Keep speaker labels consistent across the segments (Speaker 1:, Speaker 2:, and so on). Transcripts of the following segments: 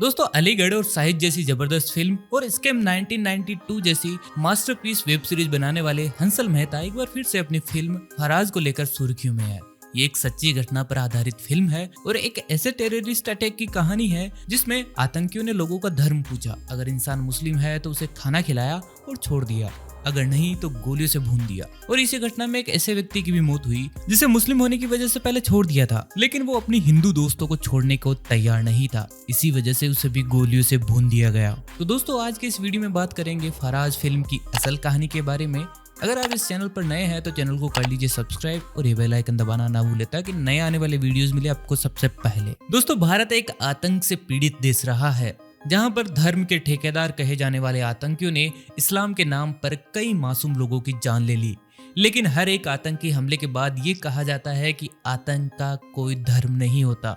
Speaker 1: दोस्तों अलीगढ़ और साहिद जैसी जबरदस्त फिल्म और स्कैम 1992 जैसी मास्टरपीस वेब सीरीज बनाने वाले हंसल मेहता एक बार फिर से अपनी फिल्म फराज को लेकर सुर्खियों में है। ये एक सच्ची घटना पर आधारित फिल्म है और एक ऐसे टेररिस्ट अटैक की कहानी है जिसमें आतंकियों ने लोगों का धर्म पूछा। अगर इंसान मुस्लिम है तो उसे खाना खिलाया और छोड़ दिया, अगर नहीं तो गोलियों से भून दिया। और इसी घटना में एक ऐसे व्यक्ति की भी मौत हुई जिसे मुस्लिम होने की वजह से पहले छोड़ दिया था, लेकिन वो अपनी हिंदू दोस्तों को छोड़ने को तैयार नहीं था। इसी वजह से उसे भी गोलियों से भून दिया गया। तो दोस्तों आज के इस वीडियो में बात करेंगे फराज फिल्म की असल कहानी के बारे में। अगर आप इस चैनल पर नए हैं तो चैनल को कर लीजिए सब्सक्राइब और ये बेल आइकन दबाना ना भूलें ताकि नए आने वाले वीडियोस मिले आपको सबसे पहले। दोस्तों भारत एक आतंक से पीड़ित देश रहा है जहां पर धर्म के ठेकेदार कहे जाने वाले आतंकियों ने इस्लाम के नाम पर कई मासूम लोगों की जान ले ली। लेकिन हर एक आतंकी हमले के बाद ये कहा जाता है कि आतंक का कोई धर्म नहीं होता।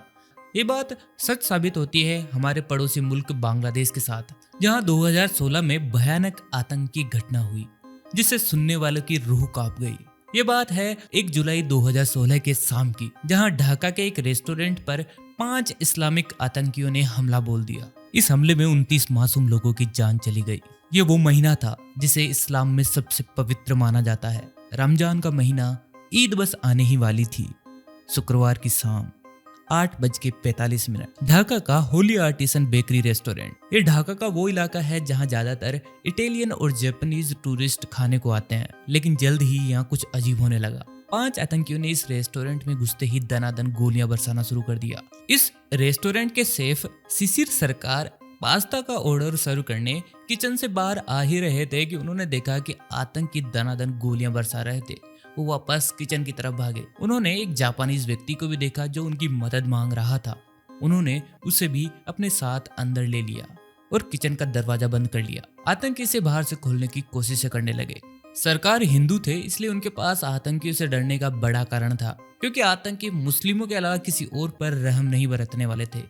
Speaker 1: ये बात सच साबित होती है हमारे पड़ोसी मुल्क बांग्लादेश के साथ, जहां 2016 में भयानक आतंकी घटना हुई जिससे सुनने वालों की रूह कांप गई। ये बात है 1 जुलाई 2016 के शाम की, जहां ढाका के एक रेस्टोरेंट पर 5 इस्लामिक आतंकियों ने हमला बोल दिया। इस हमले में 29 मासूम लोगों की जान चली गई। ये वो महीना था जिसे इस्लाम में सबसे पवित्र माना जाता है। रमजान का महीना, ईद बस आने ही वाली थी। शुक्रवार की शाम 8:45। ढाका का होली आर्टिसन बेकरी रेस्टोरेंट। ये ढाका का वो इलाका है जहां ज्यादातर इटालियन और जापानीज टूरिस्ट खाने को आते हैं, लेकिन जल्द ही यहाँ कुछ अजीब होने लगा। 5 आतंकियों ने इस रेस्टोरेंट में घुसते ही दनादन गोलियां बरसाना शुरू कर दिया। इस रेस्टोरेंट के शेफ शिशिर सरकार पास्ता का ऑर्डर सर्व करने किचन से बाहर आ ही रहे थे कि उन्होंने देखा कि आतंकी दनादन गोलियां बरसा रहे थे। वो वापस किचन की तरफ भागे। उन्होंने एक जापानीज व्यक्ति को भी देखा जो उनकी मदद मांग रहा था। उन्होंने उसे भी अपने साथ अंदर ले लिया और किचन का दरवाजा बंद कर लिया। आतंकी इसे बाहर से खोलने की कोशिश करने लगे। सरकार हिंदू थे, इसलिए उनके पास आतंकियों से डरने का बड़ा कारण था, क्योंकि आतंकी मुस्लिमों के अलावा किसी और पर रहम नहीं बरतने वाले थे।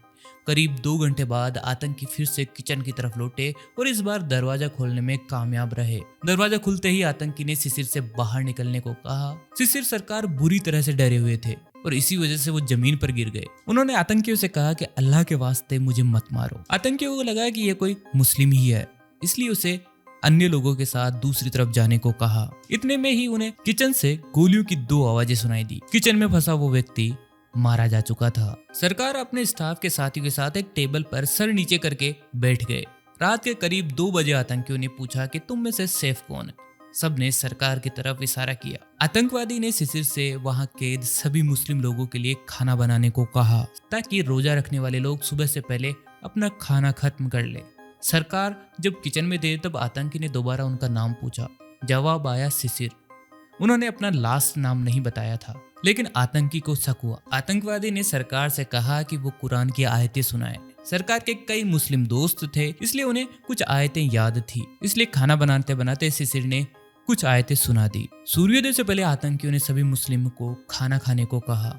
Speaker 1: करीब 2 घंटे बाद आतंकी फिर से किचन की तरफ लौटे और इस बार दरवाजा खोलने में कामयाब रहे। दरवाजा खुलते ही आतंकी ने शिशिर से बाहर निकलने को कहा। शिशिर सरकार बुरी तरह से डरे हुए थे और इसी वजह से वो जमीन पर गिर गए। उन्होंने आतंकियों से कहा कि अल्लाह के वास्ते मुझे मत मारो। आतंकियों को लगा कि यह कोई मुस्लिम ही है, इसलिए उसे अन्य लोगों के साथ दूसरी तरफ जाने को कहा। इतने में ही उन्हें किचन से गोलियों की 2 आवाजें सुनाई दी। किचन में फंसा वो व्यक्ति मारा जा चुका था। सरकार अपने स्टाफ के साथियों के साथ एक टेबल पर सर नीचे करके बैठ गए। रात के करीब 2 बजे आतंकियों ने पूछा कि तुम में से सेफ कौन है। सबने सरकार की तरफ इशारा किया। आतंकवादी ने शिशिर से वहां कैद सभी मुस्लिम लोगों के लिए खाना बनाने को कहा ताकि रोजा रखने वाले लोग सुबह से पहले अपना खाना खत्म कर ले। सरकार जब किचन में थे तब आतंकी ने दोबारा उनका नाम पूछा। जवाब आया शिशिर। उन्होंने अपना लास्ट नाम नहीं बताया था, लेकिन आतंकी को शक हुआ। आतंकवादी ने सरकार से कहा कि वो कुरान की आयतें सुनाए। सरकार के कई मुस्लिम दोस्त थे, इसलिए उन्हें कुछ आयतें याद थी। इसलिए खाना बनाते बनाते शिशिर ने कुछ आयतें सुना दी। सूर्योदय से पहले आतंकियों ने सभी मुस्लिम को खाना खाने को कहा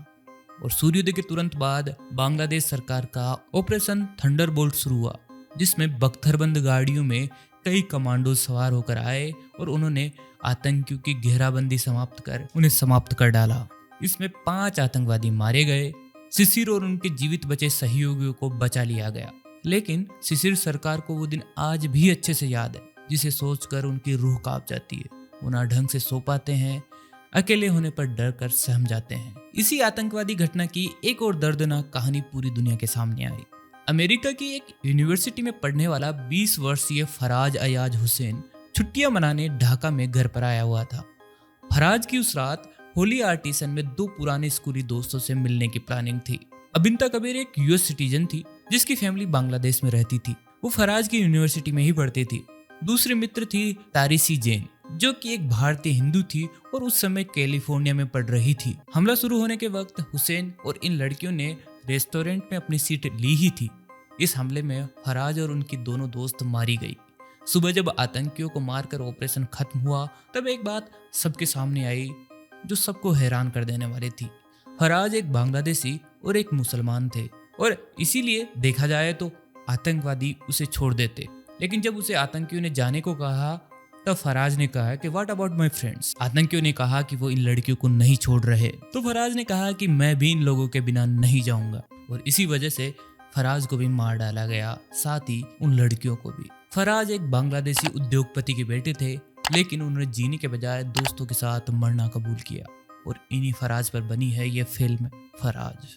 Speaker 1: और सूर्योदय के तुरंत बाद बांग्लादेश सरकार का ऑपरेशन थंडरबोल्ट शुरू हुआ, जिसमें बख्तरबंद गाड़ियों में कई कमांडो सवार होकर आए और उन्होंने आतंकियों की घेराबंदी समाप्त कर उन्हें समाप्त कर डाला। इसमें 5 आतंकवादी मारे गए। शिशिर और उनके जीवित बचे सहयोगियों को बचा लिया गया। लेकिन शिशिर सरकार को वो दिन आज भी अच्छे से याद है, जिसे सोचकर उनकी रूह कांप जाती है। वो ना ढंग से सो पाते हैं, अकेले होने पर डर कर सहम जाते हैं। इसी आतंकवादी घटना की एक और दर्दनाक कहानी पूरी दुनिया के सामने आई। अमेरिका की एक यूनिवर्सिटी में पढ़ने वाला 20 वर्षीय फराज अयाज हुसैन छुट्टियां मनाने ढाका में घर पर आया हुआ था। फराज की उस रात होली आर्टिसन में 2 पुराने स्कूली दोस्तों से मिलने की प्लानिंग थी। अबिंता कबीर एक यूएस सिटीजन थी जिसकी फैमिली बांग्लादेश में रहती थी। वो फराज की यूनिवर्सिटी में ही पढ़ती थी। दूसरी मित्र थी तारिसी जैन, जो कि एक भारतीय हिंदू थी और उस समय कैलिफोर्निया में पढ़ रही थी। हमला शुरू होने के वक्त हुसैन और इन लड़कियों ने रेस्टोरेंट में अपनी सीट ली ही थी। इस हमले में फराज और उनकी दोनों दोस्त मारी गई। सुबह जब आतंकियों को मारकर ऑपरेशन खत्म हुआ तब एक बात सबके सामने आई जो सबको हैरान कर देने वाली थी। फराज एक बांग्लादेशी और एक मुसलमान थे और इसीलिए देखा जाए तो आतंकवादी उसे छोड़ देते। लेकिन जब उसे आतंकियों ने जाने को कहा तब फराज ने कहा कि व्हाट अबाउट माय फ्रेंड्स। आतंकियों ने कहा कि वो इन लड़कियों को नहीं छोड़ रहे, तो फराज ने कहा कि मैं भी इन लोगों के बिना नहीं जाऊंगा। और इसी वजह से फराज को भी मार डाला गया, साथ ही उन लड़कियों को भी। फराज एक बांग्लादेशी उद्योगपति के बेटे थे, लेकिन उन्होंने जीने के बजाय दोस्तों के साथ मरना कबूल किया, और इन्हीं फराज पर बनी है ये फिल्म फराज।